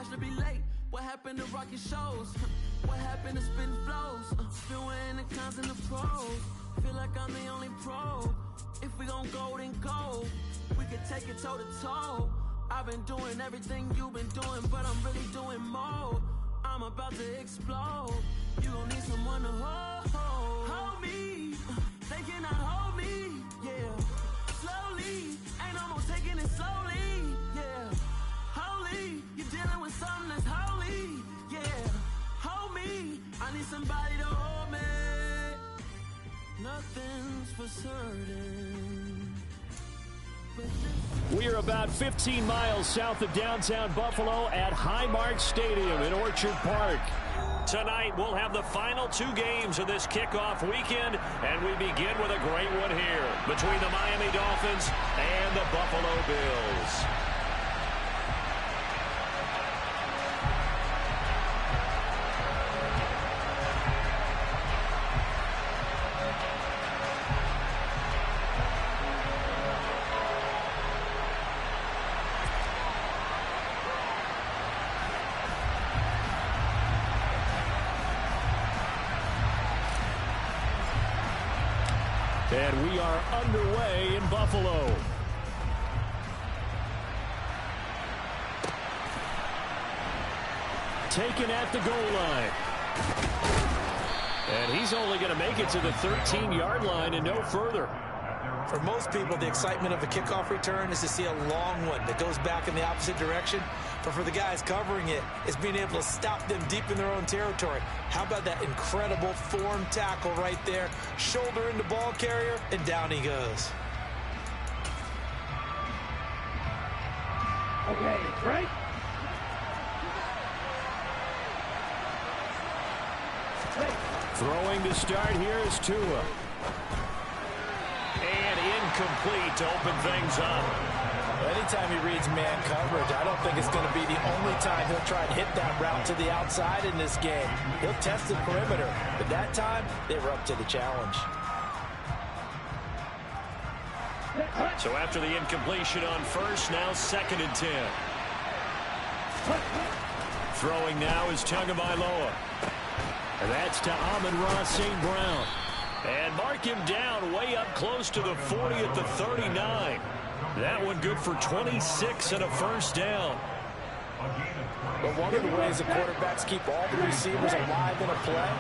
to be late. What happened to rocking shows? What happened to spitting flows? Been wearing the cons and the pros. Feel like I'm the only pro. If we gon' go, then go. We could take it toe to toe. I've been doing everything you've been doing, but I'm really doing more. I'm about to explode. You gon' need someone to hold me. They cannot hold me, yeah. Slowly, ain't no more taking it slowly, yeah. Holy, you're dealing with something that's holy, yeah. Hold me, I need somebody to hold me. Nothing's for certain. We are about 15 miles south of downtown Buffalo at Highmark Stadium in Orchard Park. Tonight, we'll have the final 2 games of this kickoff weekend, and we begin with a great one here between the Miami Dolphins and the Buffalo Bills. And we are underway in Buffalo. Taken at the goal line. And he's only going to make it to the 13-yard line and no further. For most people, the excitement of a kickoff return is to see a long one that goes back in the opposite direction. But for the guys covering it, it's being able to stop them deep in their own territory. How about that incredible form tackle right there? Shoulder into ball carrier, and down he goes. Okay, right? Throwing to start here is Tua. And incomplete to open things up. Anytime he reads man coverage, I don't think it's going to be the only time he'll try and hit that route to the outside in this game. He'll test the perimeter, but that time, they were up to the challenge. So after the incompletion on first, now 2nd and 10. Throwing now is Tagovailoa. And that's to Amon-Ra St. Brown. And mark him down way up close to the 40 at the 39. That one good for 26 and a first down. But one of the ways the quarterbacks keep all the receivers alive in a play,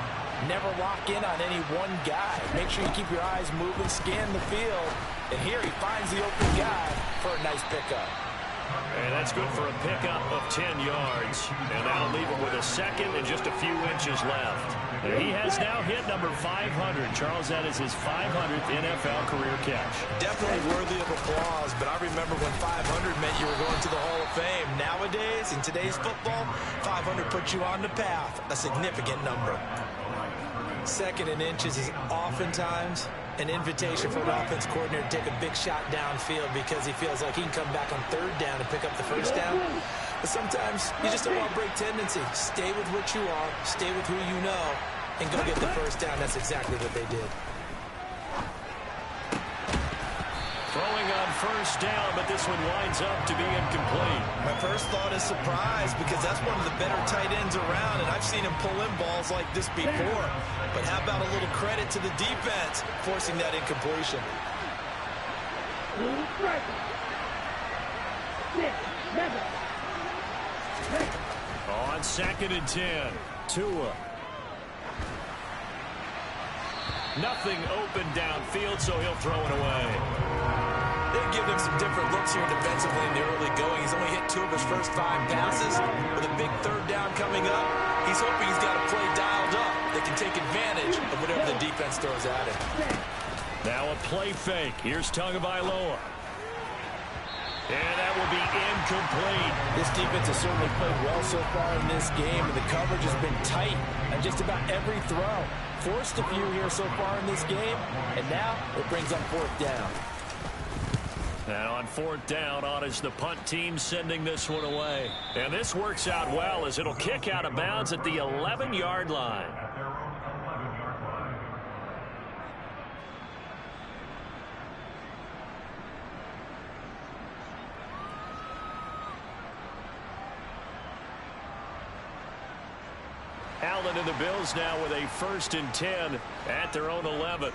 never lock in on any one guy. Make sure you keep your eyes moving, scan the field. And here he finds the open guy for a nice pickup. And that's good for a pickup of 10 yards. And that'll leave him with a second and just a few inches left. And he has now hit number 500. Charles, that is his 500th NFL career catch. Definitely worthy of applause, but I remember when 500 meant you were going to the Hall of Fame. Nowadays, in today's football, 500 puts you on the path, a significant number. 2nd and inches is oftentimes an invitation for an offense coordinator to take a big shot downfield because he feels like he can come back on 3rd down and pick up the first down. But sometimes you just don't want to break tendency. Stay with what you are, stay with who you know, and go get the first down. That's exactly what they did. Throwing on first down, but this one winds up to be incomplete. My first thought is surprise because that's one of the better tight ends around, and I've seen him pull in balls like this before. But how about a little credit to the defense forcing that incompletion? On 2nd and 10, Tua. Nothing open downfield, so he'll throw it away. They've given him some different looks here defensively in the early going. He's only hit 2 of his first 5 passes. With a big 3rd down coming up, he's hoping he's got a play dialed up that can take advantage of whatever the defense throws at him. Now a play fake. Here's Tagovailoa. And that will be incomplete. This defense has certainly played well so far in this game, and the coverage has been tight on just about every throw. Forced a few here so far in this game, and now it brings up 4th down. Now on 4th down, on is the punt team sending this one away. And this works out well as it'll kick out of bounds at the 11-yard line. Allen and the Bills now with a 1st and 10 at their own 11.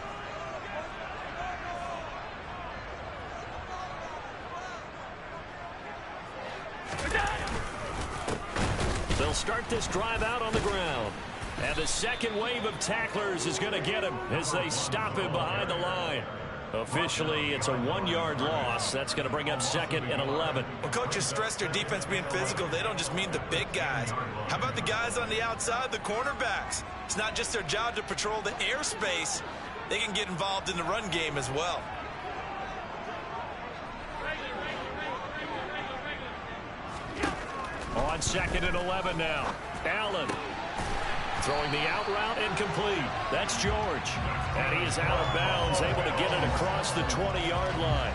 They'll start this drive out on the ground. And the second wave of tacklers is going to get him as they stop him behind the line. Officially, it's a 1-yard loss. That's going to bring up 2nd and 11. When coaches stress their defense being physical, they don't just mean the big guys. How about the guys on the outside, the cornerbacks? It's not just their job to patrol the airspace. They can get involved in the run game as well. On 2nd and 11 now. Allen throwing the out route incomplete. That's George. And he is out of bounds, able to get it across the 20-yard line.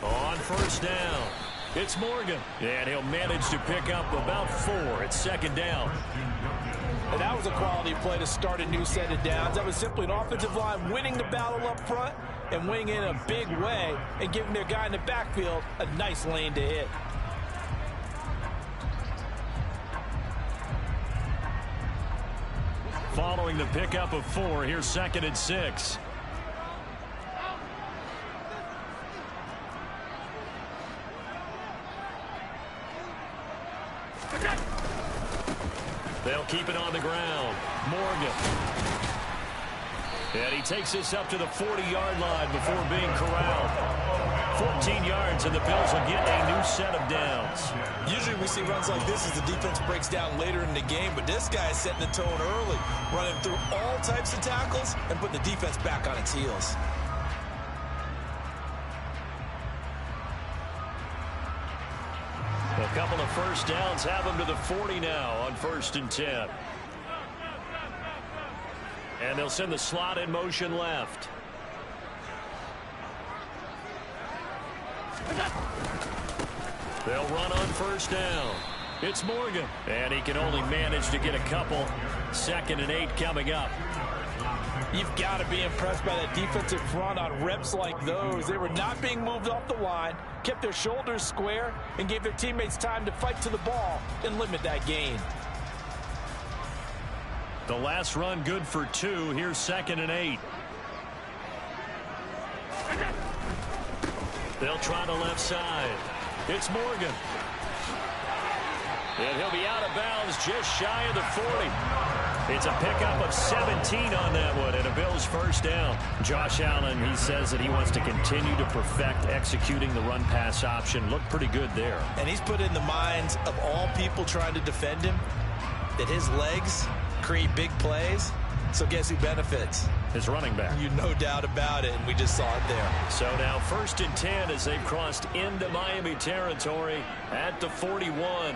On 1st down, it's Morgan. And he'll manage to pick up about 4. It's 2nd down. And that was a quality play to start a new set of downs. That was simply an offensive line winning the battle up front and winning in a big way and giving their guy in the backfield a nice lane to hit. Following the pickup of 4, here's 2nd and 6. They'll keep it on the ground. Morgan. And he takes this up to the 40-yard line before being corralled. 14 yards, and the Bills will get a new set of downs. Usually we see runs like this as the defense breaks down later in the game, but this guy is setting the tone early, running through all types of tackles and putting the defense back on its heels. A couple of 1st downs have him to the 40 now on 1st and 10. And they'll send the slot in motion left. They'll run on 1st down. It's Morgan. And he can only manage to get a couple. 2nd and 8 coming up. You've got to be impressed by that defensive front on reps like those. They were not being moved off the line, kept their shoulders square, and gave their teammates time to fight to the ball and limit that gain. The last run good for 2. Here's 2nd and 8. They'll try the left side. It's Morgan. And he'll be out of bounds just shy of the 40. It's a pickup of 17 on that one and a Bills 1st down. Josh Allen, he says that he wants to continue to perfect executing the run-pass option. Looked pretty good there. And he's put in the minds of all people trying to defend him that his legs create big plays. So guess who benefits? His running back. You no doubt about it, and we just saw it there. So now 1st and 10 as they've crossed into Miami territory at the 41.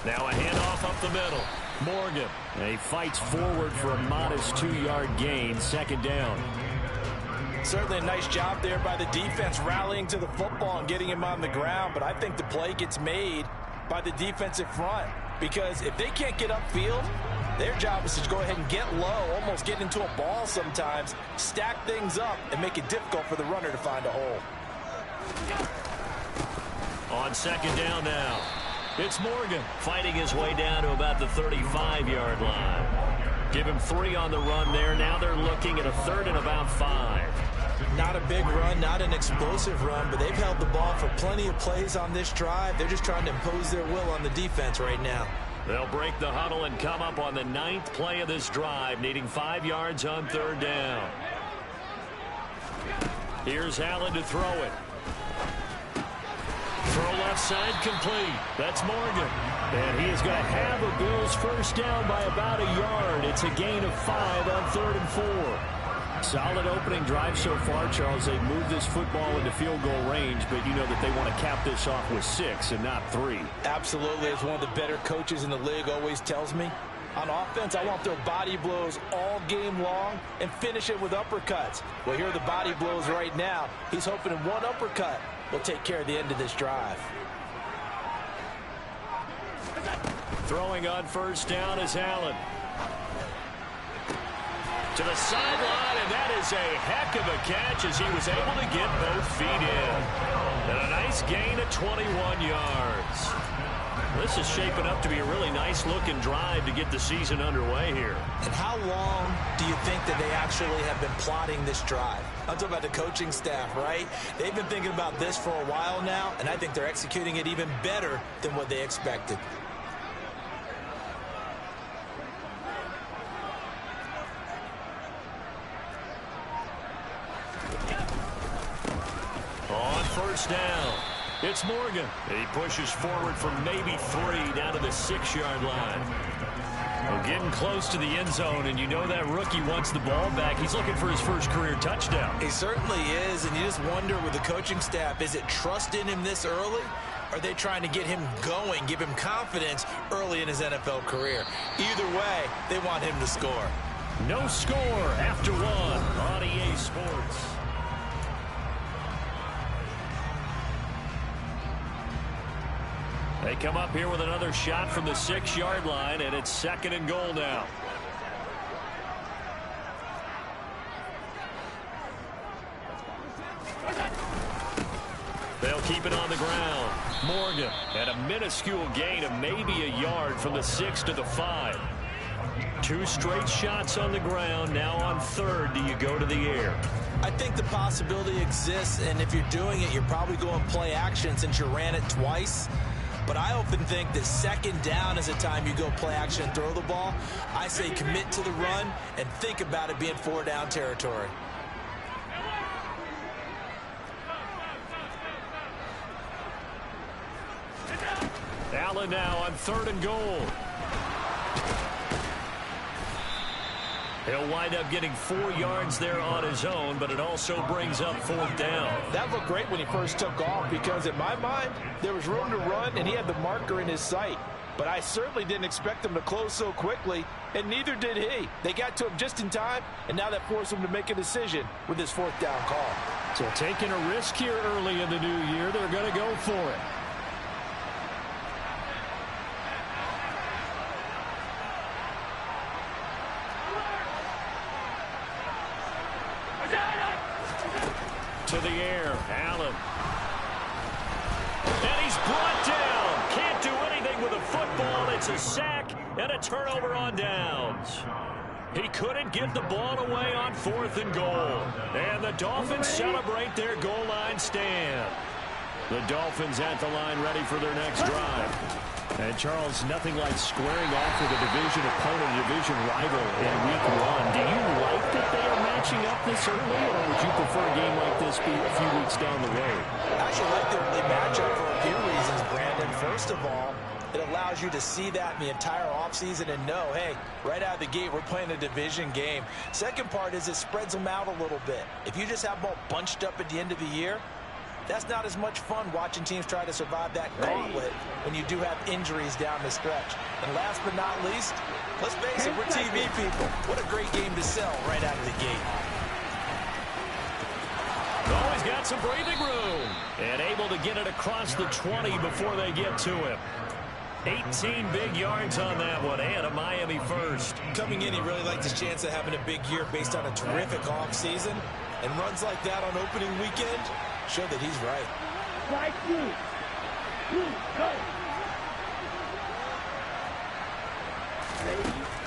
Now a handoff up the middle. Morgan. And he fights forward for a modest 2-yard gain. 2nd down. Certainly a nice job there by the defense rallying to the football and getting him on the ground. But I think the play gets made by the defensive front. Because if they can't get upfield, their job is to go ahead and get low, almost get into a ball sometimes, stack things up, and make it difficult for the runner to find a hole. On 2nd down now. It's Morgan fighting his way down to about the 35-yard line. Give him 3 on the run there. Now they're looking at a 3rd and about 5. Not a big run, not an explosive run, but they've held the ball for plenty of plays on this drive. They're just trying to impose their will on the defense right now. They'll break the huddle and come up on the 9th play of this drive, needing 5 yards on 3rd down. Here's Allen to throw it. Throw left side complete. That's Morgan. And he is going to have a Bills 1st down by about a yard. It's a gain of 5 on 3rd and 4. Solid opening drive so far, Charles. They moved this football into field goal range, but you know that they want to cap this off with 6 and not 3. Absolutely. As one of the better coaches in the league always tells me, On offense, I want their body blows all game long and finish it with uppercuts. Well, here are the body blows right now. He's hoping in one uppercut will take care of the end of this drive. Throwing on first down is Allen. To the sideline, and that is a heck of a catch as he was able to get both feet in. And a nice gain of 21 yards. This is shaping up to be a really nice-looking drive to get the season underway here. And how long do you think that they actually have been plotting this drive? I'm talking about the coaching staff, right? They've been thinking about this for a while now, and I think they're executing it even better than what they expected. On first down, it's Morgan. He pushes forward from maybe 3 down to the 6-yard line. Well, getting close to the end zone, and you know that rookie wants the ball back. He's looking for his first career touchdown. He certainly is, and you just wonder with the coaching staff, is it trust in him this early? Or are they trying to get him going, give him confidence early in his NFL career? Either way, they want him to score. No score after 1 on EA Sports. They come up here with another shot from the 6-yard line, and it's 2nd and goal now. They'll keep it on the ground. Morgan at a minuscule gain of maybe a yard from the 6 to the 5. 2 straight shots on the ground. Now on 3rd, do you go to the air? I think the possibility exists, and if you're doing it, you're probably going play action since you ran it twice. But I often think that 2nd down is a time you go play action and throw the ball. I say commit to the run and think about it being 4-down territory. Allen now on 3rd and goal. He'll wind up getting 4 yards there on his own, but it also brings up 4th down. That looked great when he first took off because, in my mind, there was room to run, and he had the marker in his sight. But I certainly didn't expect him to close so quickly, and neither did he. They got to him just in time, and now that forced him to make a decision with his 4th down call. So taking a risk here early in the new year, they're going to go for it. To the air, Allen. And he's brought down. Can't do anything with a football. It's a sack and a turnover on downs. He couldn't get the ball away on 4th and goal. And the Dolphins celebrate their goal line stand. The Dolphins at the line ready for their next drive. And, Charles, nothing like squaring off with a division opponent, a division rival in week 1. Do you like that they are matching up this early, or would you prefer a game like this be a few weeks down the road? I actually like the early matchup for a few reasons, Brandon. First of all, it allows you to see that in the entire offseason and know, hey, right out of the gate, we're playing a division game. Second part is it spreads them out a little bit. If you just have them all bunched up at the end of the year, that's not as much fun watching teams try to survive that gauntlet when you do have injuries down the stretch. And last but not least, let's face it, we're TV people. What a great game to sell right out of the gate. Always got some breathing room. And able to get it across the 20 before they get to him. 18 big yards on that one, and a Miami first. Coming in, he really liked his chance of having a big year based on a terrific offseason. And runs like that on opening weekend show that he's right.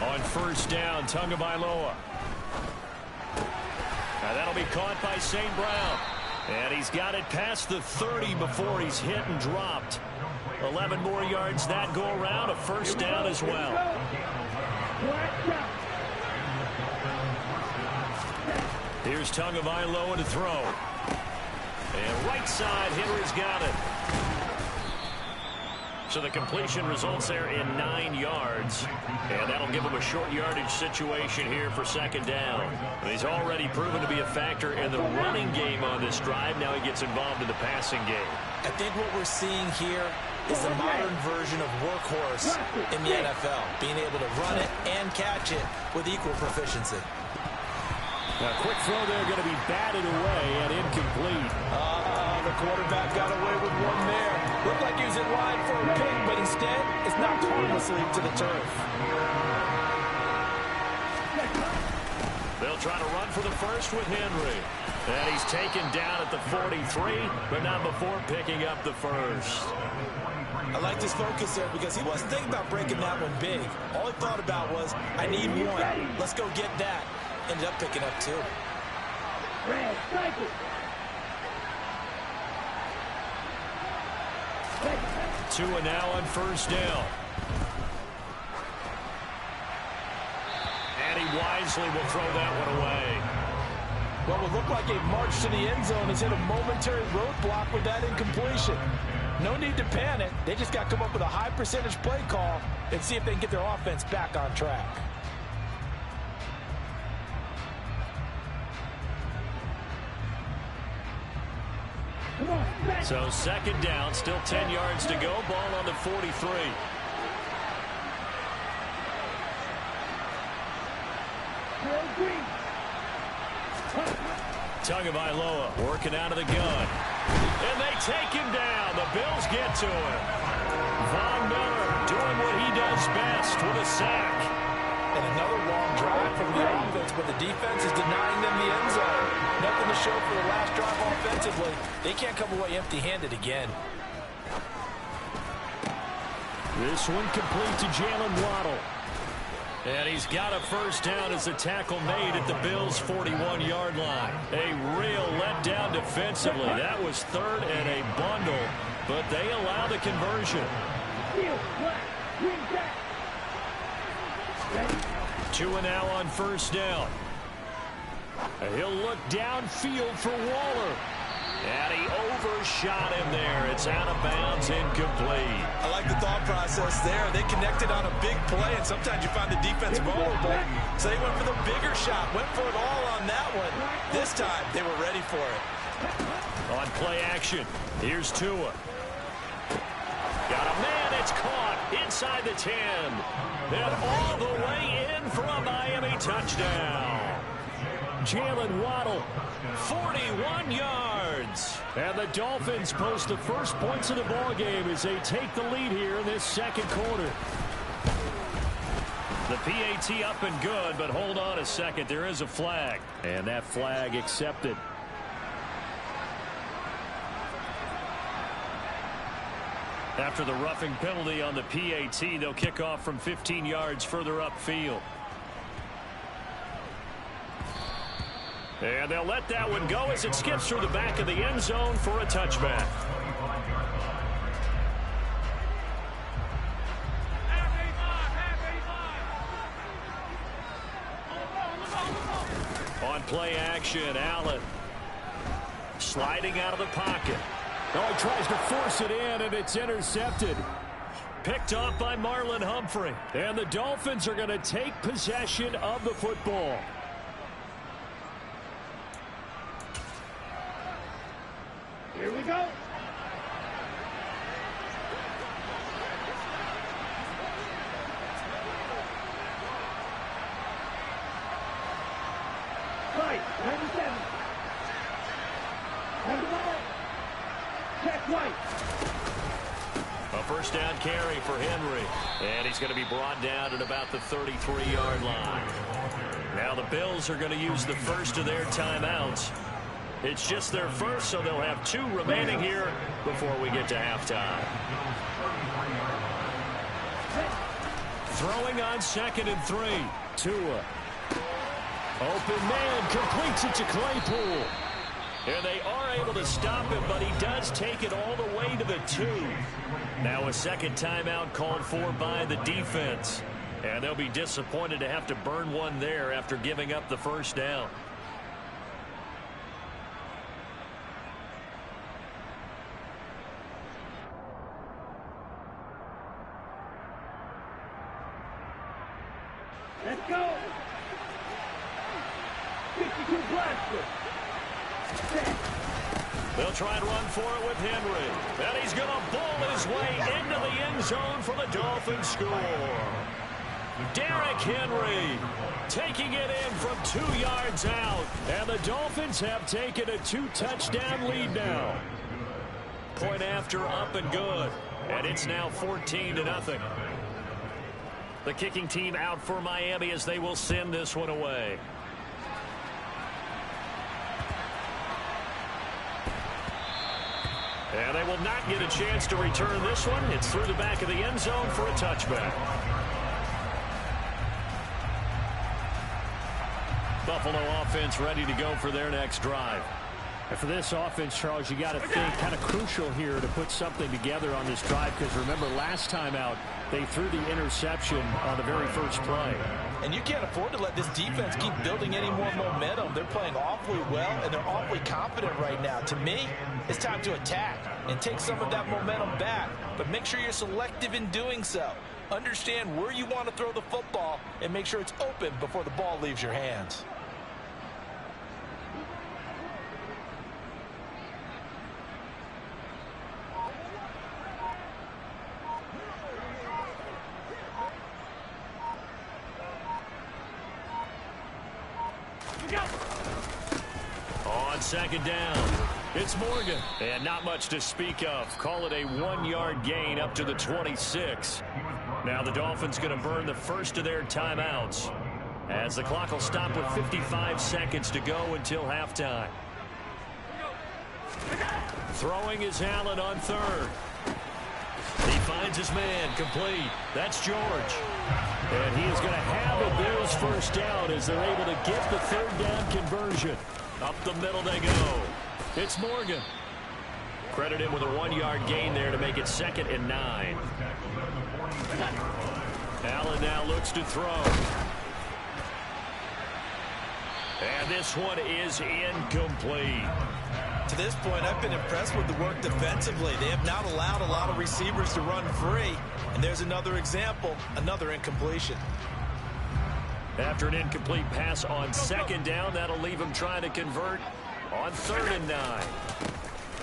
On first down, Tagovailoa. And that'll be caught by St. Brown. And he's got it past the 30 before he's hit and dropped. 11 more yards that go around, a first down as well. Here's Tagovailoa to throw. And right side, Henry's got it. So the completion results there in 9 yards. And that'll give him a short yardage situation here for 2nd down. And he's already proven to be a factor in the running game on this drive. Now he gets involved in the passing game. I think what we're seeing here is the modern version of workhorse in the NFL, being able to run it and catch it with equal proficiency. A quick throw there going to be batted away and incomplete. The quarterback got away with one there. Looked like he was in line for a pick, but instead it's knocked harmlessly to the turf. They'll try to run for the first with Henry. And he's taken down at the 43, but not before picking up the first. I liked his focus there because he wasn't thinking about breaking that one big. All he thought about was, I need one. Let's go get that. Ended up picking up two. Tua now on first down. And he wisely will throw that one away. What would look like a march to the end zone has hit a momentary roadblock with that incompletion. No need to panic. They just got to come up with a high percentage play call and see if they can get their offense back on track. So second down, still 10 yards to go. Ball on the 43. Tagovailoa working out of the gun. And they take him down. The Bills get to him. Von Miller doing what he does best with a sack. And another long drive from the offense, but the defense is denying them the end zone. Nothing to show for the last drive offensively. They can't come away empty-handed again. This one complete to Jalen Waddle. And he's got a first down as the tackle made at the Bills' 41-yard line. A real letdown defensively. That was third and a bundle, but they allow the conversion. Tua now on first down. He'll look downfield for Waller. And he overshot him there. It's out of bounds, incomplete. I like the thought process there. They connected on a big play, and sometimes you find the defense vulnerable. So they went for the bigger shot, went for it all on that one. This time, they were ready for it. On play action, here's Tua. Got a man, it's caught inside the 10. And all the way in for a Miami touchdown. Jalen Waddle, 41 yards. And the Dolphins post the first points of the ballgame as they take the lead here in this second quarter. The PAT up and good, but hold on a second. There is a flag. And that flag accepted. After the roughing penalty on the PAT, they'll kick off from 15 yards further upfield. And they'll let that one go as it skips through the back of the end zone for a touchback. On play action, Allen sliding out of the pocket. Oh, he tries to force it in, and it's intercepted. Picked off by Marlon Humphrey. And the Dolphins are going to take possession of the football. Here we go. Right, 97. Hold the ball. Check right. A first down carry for Henry. And he's going to be brought down at about the 33-yard line. Now the Bills are going to use the first of their timeouts. It's just their first, so they'll have two remaining here before we get to halftime. Throwing on 2nd and 3. Tua. Open man, completes it to Claypool. And they are able to stop him, but he does take it all the way to the 2. Now a second timeout called for by the defense. And they'll be disappointed to have to burn one there after giving up the first down. Let's go. 52 blaster. Set. They'll try and run for it with Henry. And he's going to bowl his way into the end zone for the Dolphins score. Derrick Henry taking it in from 2 yards out. And the Dolphins have taken a 2-touchdown lead now. Point after up and good. And it's now 14-0. The kicking team out for Miami as they will send this one away. And they will not get a chance to return this one. It's through the back of the end zone for a touchback. Buffalo offense ready to go for their next drive. And for this offense, Charles, you got to think kind of crucial here to put something together on this drive, because remember last time out they threw the interception on the very first play. And you can't afford to let this defense keep building any more momentum. They're playing awfully well, and they're awfully confident right now. To me, it's time to attack and take some of that momentum back, but make sure you're selective in doing so. Understand where you want to throw the football and make sure it's open before the ball leaves your hands. On second down, it's Morgan. And not much to speak of. Call it a 1-yard gain up to the 26. Now the Dolphins going to burn the first of their timeouts as the clock will stop with 55 seconds to go until halftime. Throwing is Allen on third. He finds his man, complete. That's George. And he is going to have a Bills first down as they're able to get the third down conversion. Up the middle they go. It's Morgan. Credit him with a 1-yard gain there to make it 2nd and 9. Allen now looks to throw. And this one is incomplete. To this point, I've been impressed with the work defensively. They have not allowed a lot of receivers to run free. And there's another example, another incompletion. After an incomplete pass on second down, that'll leave him trying to convert on 3rd and 9.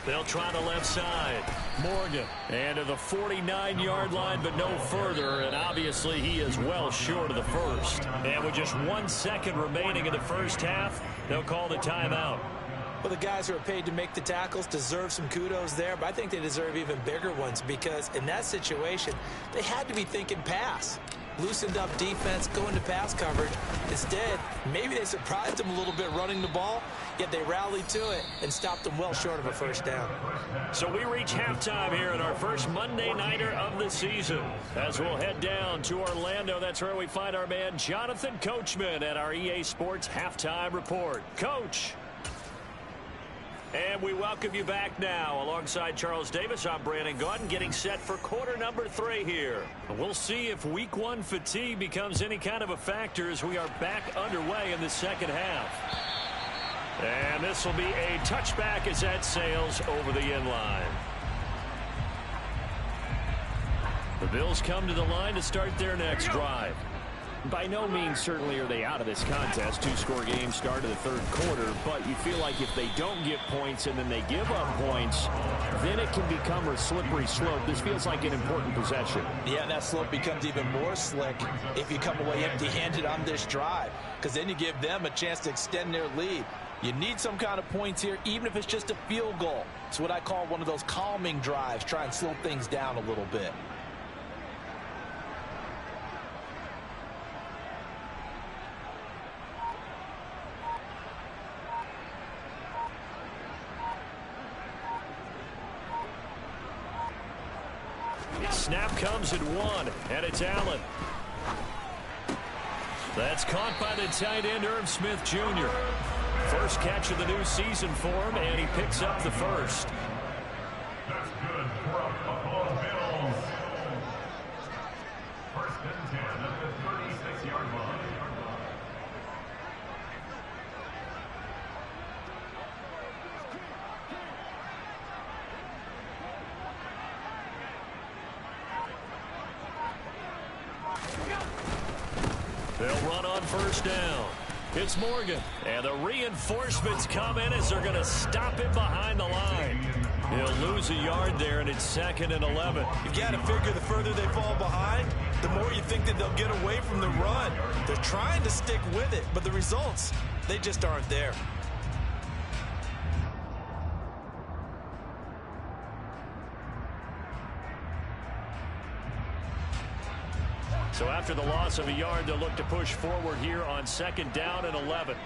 They'll try the left side. Morgan. And to the 49-yard line, but no further. And obviously he is well short of the first. And with just 1 second remaining in the first half, they'll call the timeout. Well, the guys who are paid to make the tackles deserve some kudos there, but I think they deserve even bigger ones because in that situation, they had to be thinking pass. Loosened up defense, going to pass coverage. Instead, maybe they surprised them a little bit running the ball, yet they rallied to it and stopped them well short of a first down. So we reach halftime here in our first Monday Nighter of the season. As we'll head down to Orlando, that's where we find our man Jonathan Coachman at our EA Sports Halftime Report. Coach. And we welcome you back now. Alongside Charles Davis, I'm Brandon Gaudin, getting set for quarter number 3 here. We'll see if week 1 fatigue becomes any kind of a factor as we are back underway in the second half. And this will be a touchback as that sails over the end line. The Bills come to the line to start their next drive. By no means certainly are they out of this contest. 2-score game start of the third quarter, but you feel like if they don't get points and then they give up points, then it can become a slippery slope. This feels like an important possession. Yeah, and that slope becomes even more slick if you come away empty-handed on this drive, because then you give them a chance to extend their lead. You need some kind of points here, even if it's just a field goal. It's what I call one of those calming drives, try and slow things down a little bit. Snap comes at 1, and it's Allen. That's caught by the tight end, Irv Smith Jr. First catch of the new season for him, and he picks up the first. That's good for a Buffalo Bills. First and 10 at the 36-yard line. They'll run on first down. It's Morgan. And the reinforcements come in as they're going to stop him behind the line. He'll lose a yard there, and it's 2nd and 11. You've got to figure the further they fall behind, the more you think that they'll get away from the run. They're trying to stick with it, but the results, they just aren't there. So after the loss of a yard, they'll look to push forward here on 2nd down and 11.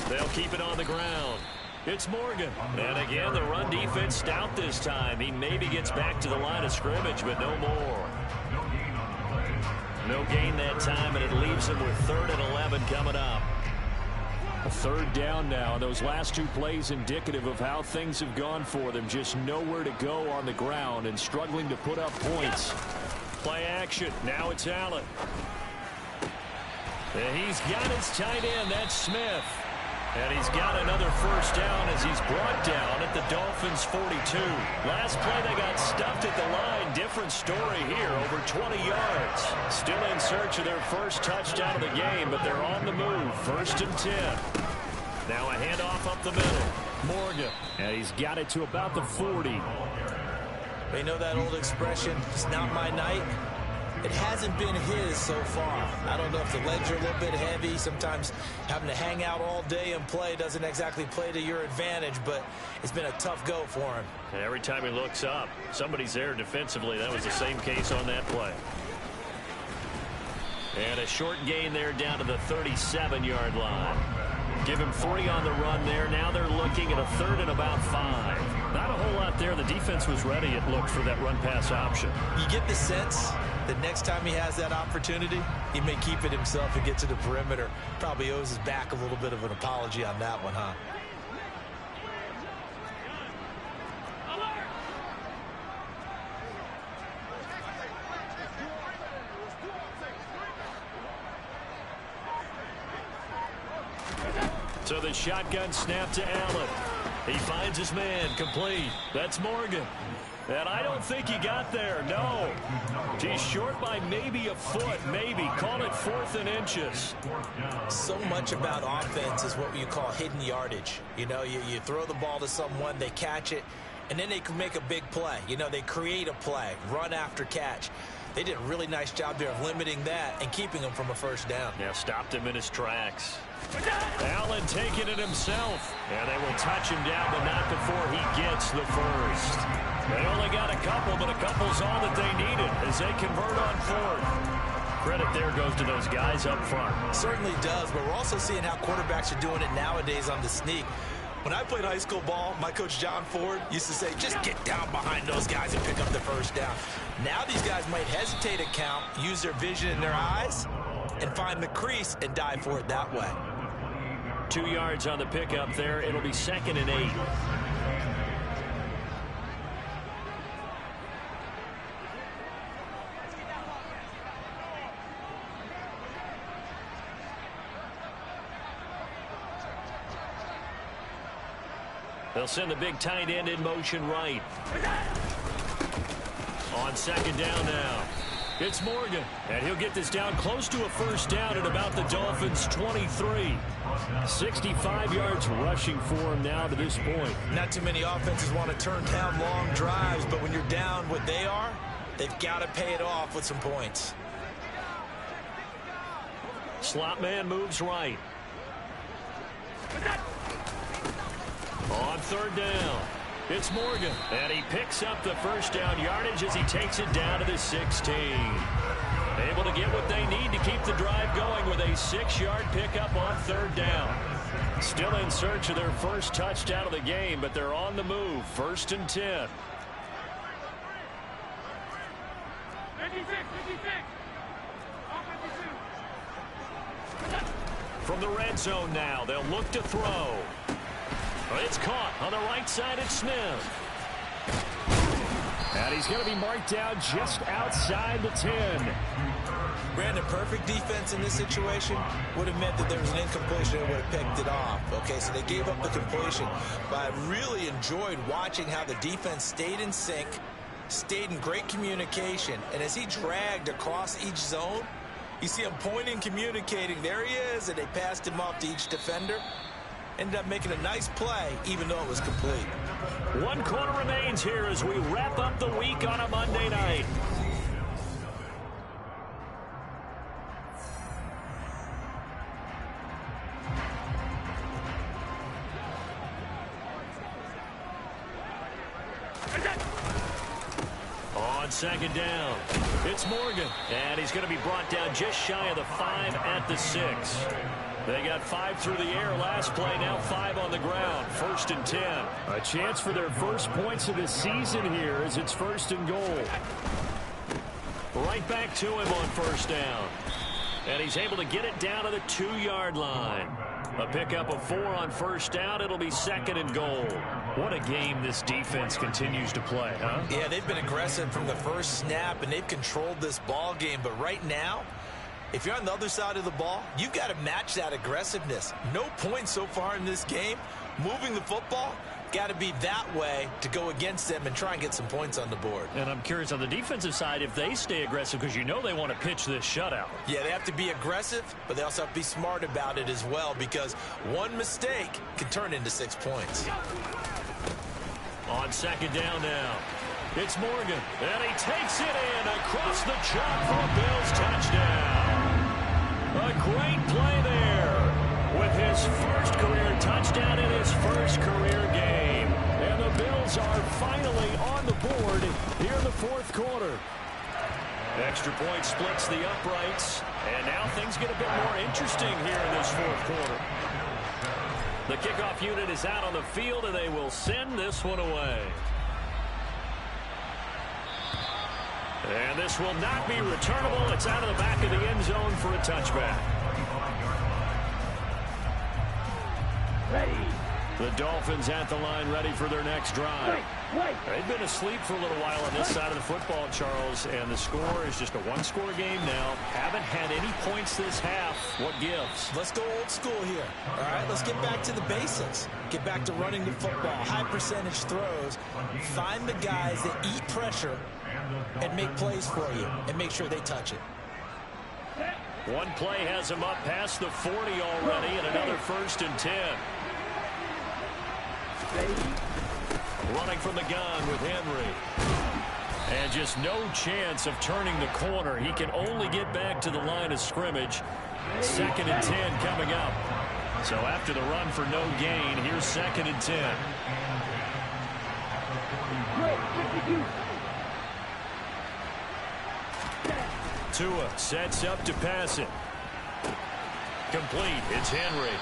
They'll keep it on the ground. It's Morgan. And again, the run defense stout this time. He maybe gets back to the line of scrimmage, but no more. No gain that time, and it leaves him with 3rd and 11 coming up. A 3rd down now. Those last 2 plays indicative of how things have gone for them. Just nowhere to go on the ground and struggling to put up points. Play action. Now it's Allen. And he's got his tight end. That's Smith. And he's got another 1st down as he's brought down at the Dolphins' 42. Last play, they got stuffed at the line. Different story here, over 20 yards. Still in search of their first touchdown of the game, but they're on the move. 1st and 10. Now a handoff up the middle. Morgan. And he's got it to about the 40. They know that old expression, it's not my night. It hasn't been his so far. I don't know if the legs are a little bit heavy. Sometimes having to hang out all day and play doesn't exactly play to your advantage, but it's been a tough go for him. And every time he looks up, somebody's there defensively. That was the same case on that play. And a short gain there down to the 37-yard line. Give him 3 on the run there. Now they're looking at a 3rd and about 5. Not a whole lot there. The defense was ready, it looked, for that run-pass option. You get the sense that next time he has that opportunity, he may keep it himself and get to the perimeter. Probably owes his back a little bit of an apology on that one, huh? So the shotgun snap to Allen. He finds his man, complete. That's Morgan. And I don't think he got there, no. He's short by maybe a foot, maybe. Call it 4th and inches. So much about offense is what you call hidden yardage. You know, you throw the ball to someone, they catch it, and then they can make a big play. You know, they create a play, run after catch. They did a really nice job there of limiting that and keeping him from a 1st down. Yeah, stopped him in his tracks. Allen taking it himself. And they will touch him down, but not before he gets the 1st. They only got a couple, but a couple's all that they needed as they convert on 4th. Credit there goes to those guys up front. Certainly does, but we're also seeing how quarterbacks are doing it nowadays on the sneak. When I played high school ball, my coach John Ford used to say, just get down behind those guys and pick up the 1st down. Now these guys might hesitate to count, use their vision in their eyes, and find the crease and dive for it that way. 2 yards on the pickup there. It'll be 2nd and 8. They'll send the big tight end in motion right. On 2nd down now. It's Morgan, and he'll get this down close to a 1st down at about the Dolphins' 23. 65 yards rushing for him now to this point. Not too many offenses want to turn down long drives, but when you're down what they are, they've got to pay it off with some points. Slot man moves right. On 3rd down, it's Morgan, and he picks up the 1st down yardage as he takes it down to the 16. Able to get what they need to keep the drive going with a 6-yard pickup on 3rd down. Still in search of their first touchdown of the game, but they're on the move. 1st and 10. 56. From the red zone now, they'll look to throw. It's caught on the right side. It's Smith. And he's going to be marked down just outside the 10. Brandon, perfect defense in this situation would have meant that there was an incompletion and would have picked it off. Okay, so they gave up the completion. But I really enjoyed watching how the defense stayed in sync, stayed in great communication, and as he dragged across each zone, you see him pointing, communicating. There he is, and they passed him off to each defender. Ended up making a nice play, even though it was complete. 1 quarter remains here as we wrap up the week on a Monday night. On second down, it's Morgan, and he's going to be brought down just shy of the 5 at the 6. They got 5 through the air last play, now 5 on the ground. 1st and 10. A chance for their first points of the season here as it's 1st and goal. Right back to him on 1st down. And he's able to get it down to the 2-yard line. A pickup of 4 on 1st down. It'll be 2nd and goal. What a game this defense continues to play, huh? Yeah, they've been aggressive from the first snap, and they've controlled this ball game. But right now, if you're on the other side of the ball, you've got to match that aggressiveness. No points so far in this game. Moving the football, got to be that way to go against them and try and get some points on the board. And I'm curious on the defensive side if they stay aggressive, because you know they want to pitch this shutout. Yeah, they have to be aggressive, but they also have to be smart about it as well, because one mistake can turn into 6 points. On 2nd down now, it's Morgan, and he takes it in across the chalk for a Bills touchdown. A great play there with his first career touchdown in his first career game. And the Bills are finally on the board here in the 4th quarter. Extra point splits the uprights, and now things get a bit more interesting here in this 4th quarter. The kickoff unit is out on the field, and they will send this one away. And this will not be returnable. It's out of the back of the end zone for a touchback. Ready. The Dolphins at the line, ready for their next drive. They've been asleep for a little while on this side of the football, Charles, and the score is just a 1-score game now. Haven't had any points this half. What gives? Let's go old school here. All right, let's get back to the basics. Get back to running the football, high percentage throws. Find the guys that eat pressure and make plays for you and make sure they touch it. One play has him up past the 40 already, and another 1st and 10. Running from the gun with Henry. And just no chance of turning the corner. He can only get back to the line of scrimmage. 2nd and 10 coming up. So after the run for no gain, here's 2nd and 10. Tua sets up to pass it. Complete. It's Henry.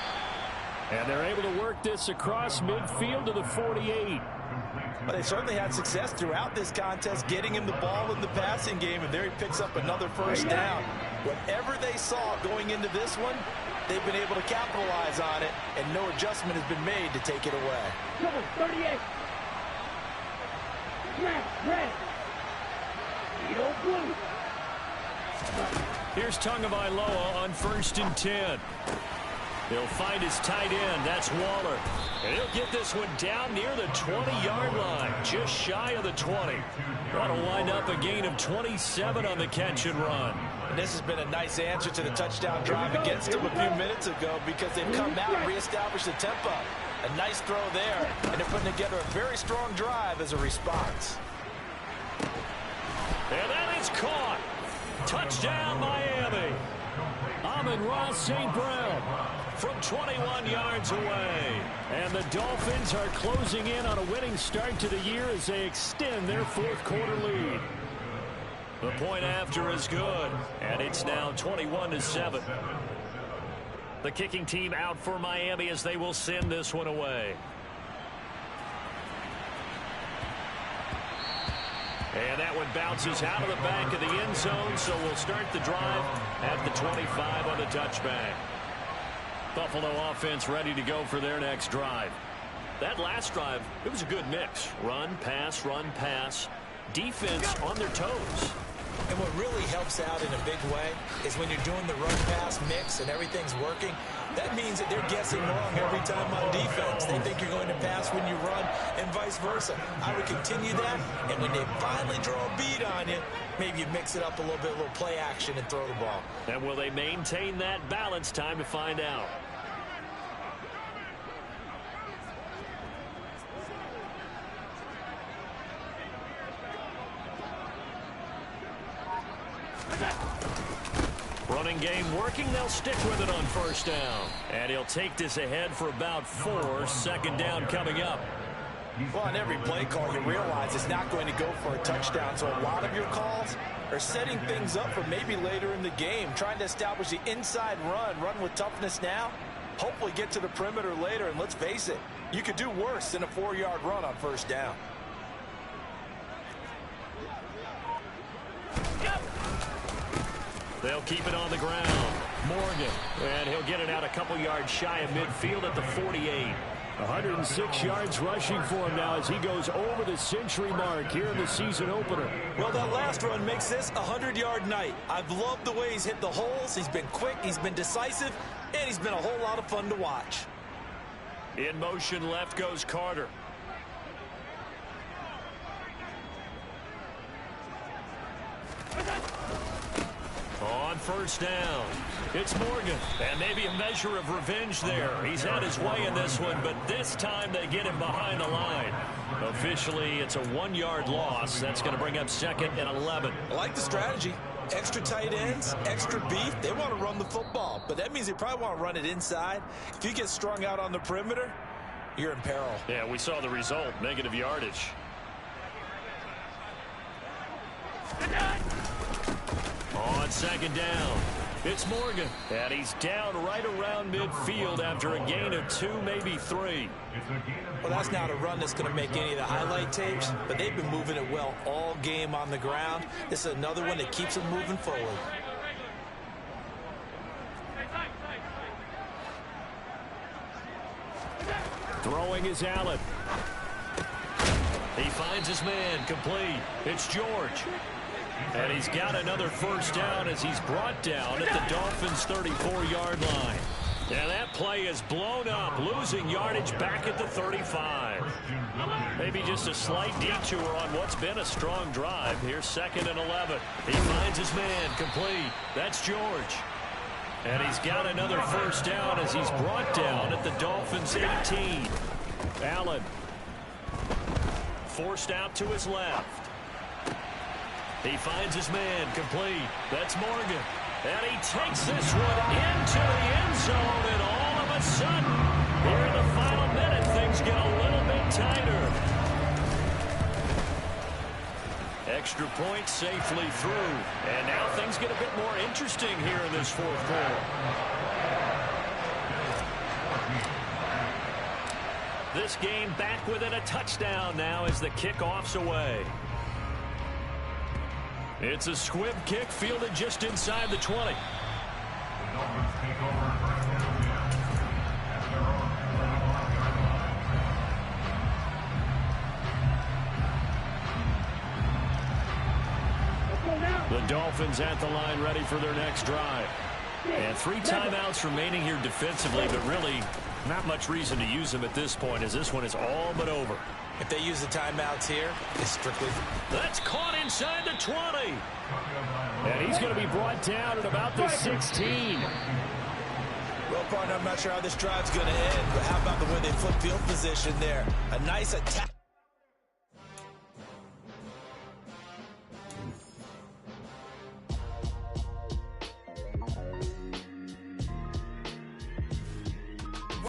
And they're able to work this across midfield to the 48. But they certainly had success throughout this contest getting him the ball in the passing game, and there he picks up another 1st down. Whatever they saw going into this one, they've been able to capitalize on it, and no adjustment has been made to take it away. Number 38. Red. Edo blue. Here's Tagovailoa on 1st and 10. He'll find his tight end. That's Waller. And he'll get this one down near the 20-yard line, just shy of the 20. That'll wind up a gain of 27 on the catch and run. And this has been a nice answer to the touchdown drive against them a few minutes ago, because they've come out and reestablished the tempo. A nice throw there, and they're putting together a very strong drive as a response. And that is caught. Touchdown, Miami. Amon-Ra St. Brown from 21 yards away. And the Dolphins are closing in on a winning start to the year as they extend their 4th quarter lead. The point after is good, and it's now 21-7. The kicking team out for Miami as they will send this one away. And that one bounces out of the back of the end zone, so we'll start the drive at the 25 on the touchback. Buffalo offense ready to go for their next drive. That last drive, it was a good mix. Run, pass, defense on their toes. And what really helps out in a big way is when you're doing the run-pass mix and everything's working, that means that they're guessing wrong every time on defense. They think you're going to pass when you run and vice versa. I would continue that, and when they finally draw a bead on you, maybe you mix it up a little bit, a little play action and throw the ball. And will they maintain that balance? Time to find out. Running game working. They'll stick with it on first down. And he'll take this ahead for about 4. Second down coming up. Well, on every play call, you realize it's not going to go for a touchdown. So a lot of your calls are setting things up for maybe later in the game, trying to establish the inside run with toughness now, hopefully get to the perimeter later. And let's face it, you could do worse than a 4-yard run on first down. They'll keep it on the ground. Morgan, and he'll get it out a couple yards shy of midfield at the 48. 106 yards rushing for him now as he goes over the century mark here in the season opener. Well, that last run makes this a 100-yard night. I've loved the way he's hit the holes. He's been quick, he's been decisive, and he's been a whole lot of fun to watch. In motion left goes Carter. On first down, it's Morgan, and maybe a measure of revenge there. He's had his way in this one, but this time they get him behind the line. Officially, it's a 1-yard loss. That's going to bring up 2nd and 11. I like the strategy. Extra tight ends, extra beef. They want to run the football, but that means they probably want to run it inside. If you get strung out on the perimeter, you're in peril. Yeah, we saw the result, negative yardage. On second down, it's Morgan, and he's down right around midfield after a gain of 2, maybe 3. Well, that's not a run that's going to make any of the highlight tapes, but they've been moving it well all game on the ground. This is another one that keeps them moving forward. Throwing is Allen. He finds his man, complete. It's George. And he's got another first down as he's brought down at the Dolphins' 34-yard line. And that play is blown up, losing yardage back at the 35. Maybe just a slight detour on what's been a strong drive. Here's 2nd and 11. He finds his man, complete. That's George. And he's got another first down as he's brought down at the Dolphins' 18. Allen forced out to his left. He finds his man, complete. That's Morgan. And he takes this one into the end zone, and all of a sudden, here in the final minute, things get a little bit tighter. Extra point safely through. And now things get a bit more interesting here in this 4th quarter. This game back within a touchdown now as the kickoff's away. It's a squib kick fielded just inside the 20. The Dolphins at the line ready for their next drive. And 3 timeouts remaining here defensively, but really not much reason to use them at this point as this one is all but over. If they use the timeouts here, it's strictly... That's caught inside the 20. And he's going to be brought down at about the 16. Well, partner, I'm not sure how this drive's going to end, but how about the way they flip field position there? A nice attack.